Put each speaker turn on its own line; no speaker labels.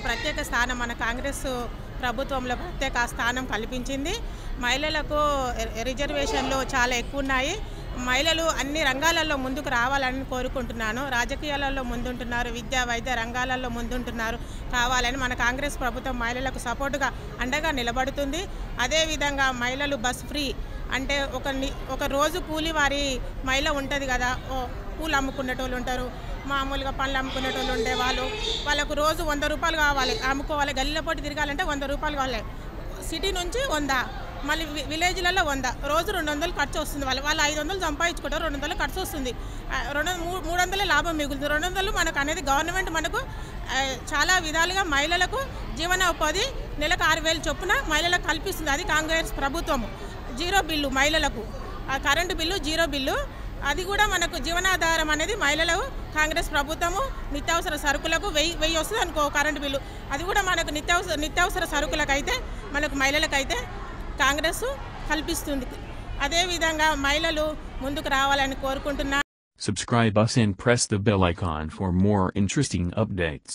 ప్రత్యేక స్థానం మన కాంగ్రెస్ ప్రభుత్వంలో ప్రత్యేక స్థానం కల్పించింది. మహిళలకు రిజర్వేషన్లు చాలా ఎక్కువ ఉన్నాయి. మహిళలు అన్ని రంగాలలో ముందుకు రావాలని కోరుకుంటున్నాను. రాజకీయాలలో ముందుంటున్నారు, విద్యా వైద్య రంగాలలో ముందుంటున్నారు. కావాలని మన కాంగ్రెస్ ప్రభుత్వం మహిళలకు సపోర్టుగా అండగా నిలబడుతుంది. అదేవిధంగా మహిళలు బస్ ఫ్రీ అంటే ఒక రోజు కూలి వారి మహిళ ఉంటుంది కదా, పూలు అమ్ముకునేటోళ్ళు ఉంటారు, మామూలుగా పండ్లు అమ్ముకునేటోళ్ళు ఉండే వాళ్ళకు రోజు 100 రూపాయలు కావాలి, అమ్ముకోవాలి. గల్లీల పోటీ తిరగాలంటే 100 రూపాయలు కావాలి. సిటీ నుంచి 100, మళ్ళీ విలేజ్లలో 100, రోజు 200 ఖర్చు వస్తుంది. వాళ్ళు 500 సంపాదించుకుంటారు, 200 ఖర్చు వస్తుంది, 300 లాభం మిగులుతుంది. 200 మనకు అనేది గవర్నమెంట్ మనకు చాలా విధాలుగా మహిళలకు జీవన ఉపాధి నెలకు 6,000 చొప్పున మహిళలకు కల్పిస్తుంది. అది కాంగ్రెస్ ప్రభుత్వము. జీరో బిల్లు మహిళలకు, కరెంటు బిల్లు జీరో బిల్లు, అది కూడా మనకు జీవనాధారం అనేది మహిళలకు కాంగ్రెస్ ప్రభుత్వము నిత్యావసర సరుకులకు 1000 వస్తుంది అనుకో కరెంటు బిల్లు. అది కూడా మనకు నిత్యావసర సరుకులకైతే మనకు మహిళలకైతే కాంగ్రెస్ కల్పిస్తుంది. అదేవిధంగా మహిళలు ముందుకు రావాలని కోరుకుంటున్నా.
Subscribe us and press the bell icon for more interesting updates.